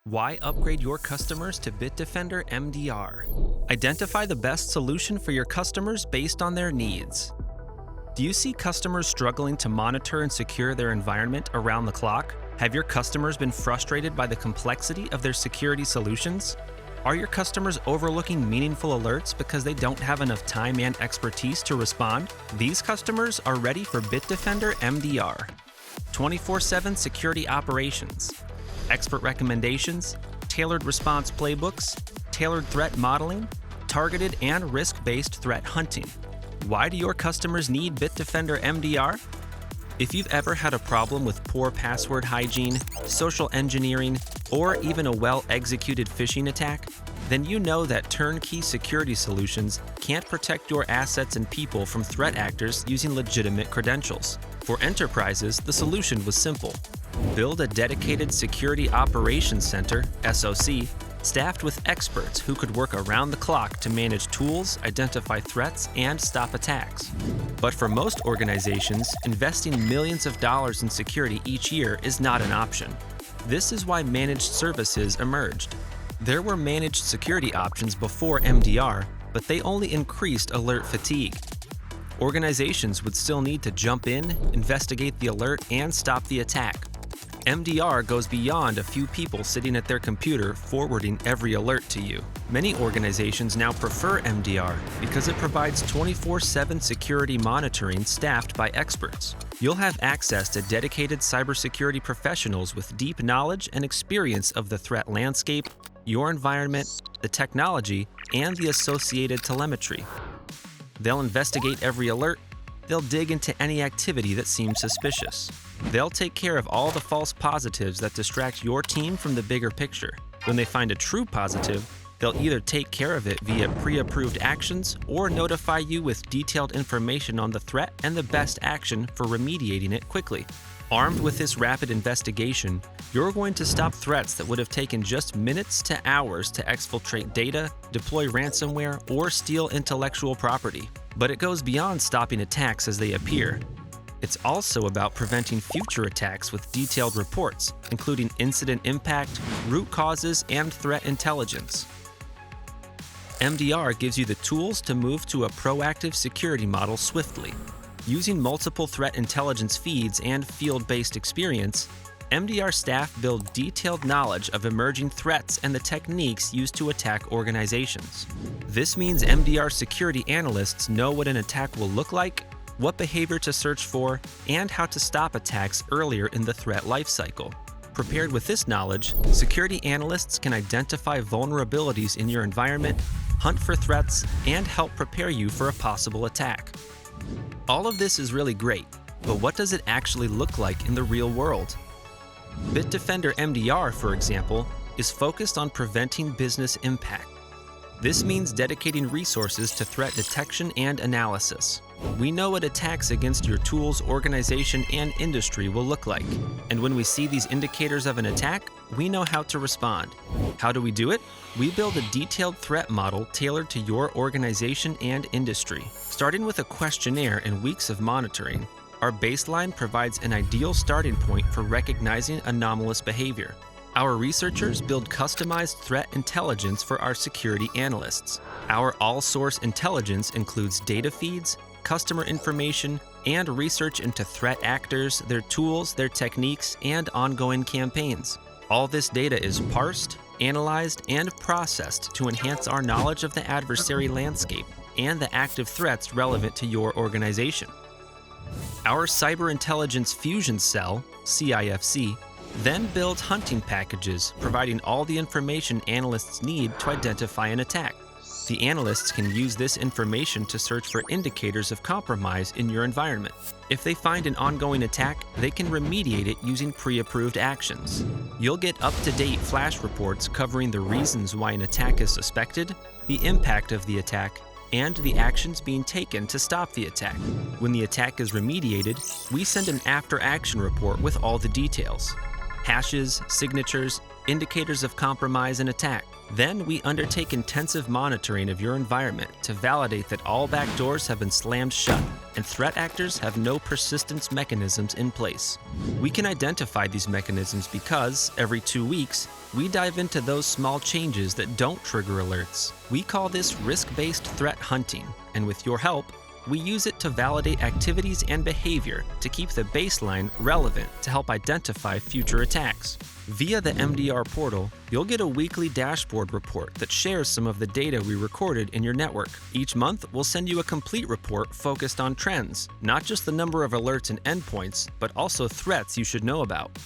Why upgrade your customers to Bitdefender MDR? Identify the best solution for your customers based on their needs. Do you see customers struggling to monitor and secure their environment around the clock? Have your customers been frustrated by the complexity of their security solutions? Are your customers overlooking meaningful alerts because they don't have enough time and expertise to respond? These customers are ready for Bitdefender MDR. 24/7 security operations, expert recommendations, tailored response playbooks, tailored threat modeling, targeted and risk-based threat hunting. Why do your customers need Bitdefender MDR? If you've ever had a problem with poor password hygiene, social engineering, or even a well-executed phishing attack, then you know that turnkey security solutions can't protect your assets and people from threat actors using legitimate credentials. For enterprises, the solution was simple. Build a dedicated Security Operations Center, SOC, staffed with experts who could work around the clock to manage tools, identify threats, and stop attacks. But for most organizations, investing millions of dollars in security each year is not an option. This is why managed services emerged. There were managed security options before MDR, but they only increased alert fatigue. Organizations would still need to jump in, investigate the alert, and stop the attack. MDR goes beyond a few people sitting at their computer forwarding every alert to you. Many organizations now prefer MDR because it provides 24/7 security monitoring staffed by experts. You'll have access to dedicated cybersecurity professionals with deep knowledge and experience of the threat landscape, your environment, the technology, and the associated telemetry. They'll investigate every alert. They'll dig into any activity that seems suspicious. They'll take care of all the false positives that distract your team from the bigger picture. When they find a true positive, they'll either take care of it via pre-approved actions or notify you with detailed information on the threat and the best action for remediating it quickly. Armed with this rapid investigation, you're going to stop threats that would have taken just minutes to hours to exfiltrate data, deploy ransomware, or steal intellectual property. But it goes beyond stopping attacks as they appear. It's also about preventing future attacks with detailed reports, including incident impact, root causes, and threat intelligence. MDR gives you the tools to move to a proactive security model swiftly. Using multiple threat intelligence feeds and field-based experience, MDR staff build detailed knowledge of emerging threats and the techniques used to attack organizations. This means MDR security analysts know what an attack will look like, what behavior to search for, and how to stop attacks earlier in the threat lifecycle. Prepared with this knowledge, security analysts can identify vulnerabilities in your environment, hunt for threats, and help prepare you for a possible attack. All of this is really great, but what does it actually look like in the real world? Bitdefender MDR, for example, is focused on preventing business impact. This means dedicating resources to threat detection and analysis. We know what attacks against your tools, organization, and industry will look like. And when we see these indicators of an attack, we know how to respond. How do we do it? We build a detailed threat model tailored to your organization and industry. Starting with a questionnaire and weeks of monitoring, our baseline provides an ideal starting point for recognizing anomalous behavior. Our researchers build customized threat intelligence for our security analysts. Our all-source intelligence includes data feeds, customer information, and research into threat actors, their tools, their techniques, and ongoing campaigns. All this data is parsed, analyzed, and processed to enhance our knowledge of the adversary landscape and the active threats relevant to your organization. Our Cyber Intelligence Fusion Cell, CIFC, then builds hunting packages, providing all the information analysts need to identify an attack. The analysts can use this information to search for indicators of compromise in your environment. If they find an ongoing attack, they can remediate it using pre-approved actions. You'll get up-to-date flash reports covering the reasons why an attack is suspected, the impact of the attack, and the actions being taken to stop the attack. When the attack is remediated, we send an after-action report with all the details: hashes, signatures, indicators of compromise and attack. Then we undertake intensive monitoring of your environment to validate that all backdoors have been slammed shut. and threat actors have no persistence mechanisms in place. We can identify these mechanisms because, every 2 weeks, we dive into those small changes that don't trigger alerts. We call this risk-based threat hunting, and with your help, we use it to validate activities and behavior to keep the baseline relevant to help identify future attacks. Via the MDR portal, you'll get a weekly dashboard report that shares some of the data we recorded in your network. Each month, we'll send you a complete report focused on trends, not just the number of alerts and endpoints, but also threats you should know about.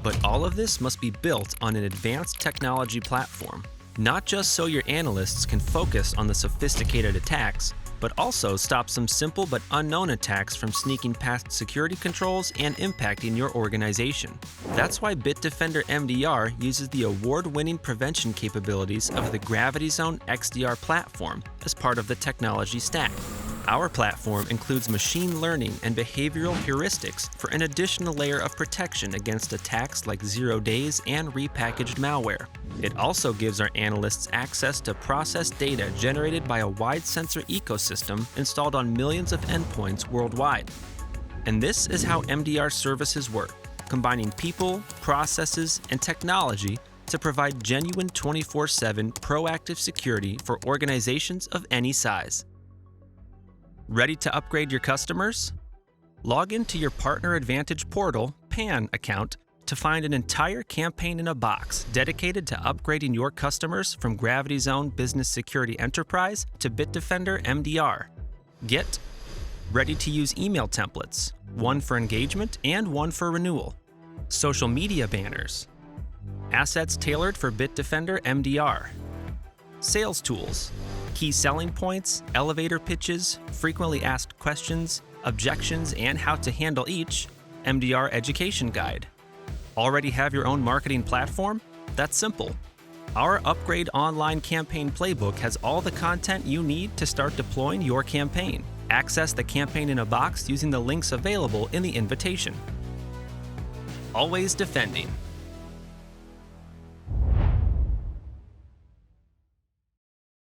But all of this must be built on an advanced technology platform, not just so your analysts can focus on the sophisticated attacks, but also stop some simple but unknown attacks from sneaking past security controls and impacting your organization. That's why Bitdefender MDR uses the award-winning prevention capabilities of the Gravity Zone XDR platform as part of the technology stack. Our platform includes machine learning and behavioral heuristics for an additional layer of protection against attacks like 0 days and repackaged malware. It also gives our analysts access to processed data generated by a wide sensor ecosystem installed on millions of endpoints worldwide. And this is how MDR services work, combining people, processes, and technology to provide genuine 24/7 proactive security for organizations of any size. Ready to upgrade your customers? Log into your Partner Advantage Portal PAN account to find an entire campaign in a box dedicated to upgrading your customers from Gravity Zone Business Security Enterprise to Bitdefender MDR. Get ready-to-use email templates, one for engagement and one for renewal, social media banners, assets tailored for Bitdefender MDR, sales tools, key selling points, elevator pitches, frequently asked questions, objections, and how to handle each, MDR education guide. Already have your own marketing platform? That's simple. Our Upgrade Online Campaign Playbook has all the content you need to start deploying your campaign. Access the campaign in a box using the links available in the invitation. Always defending.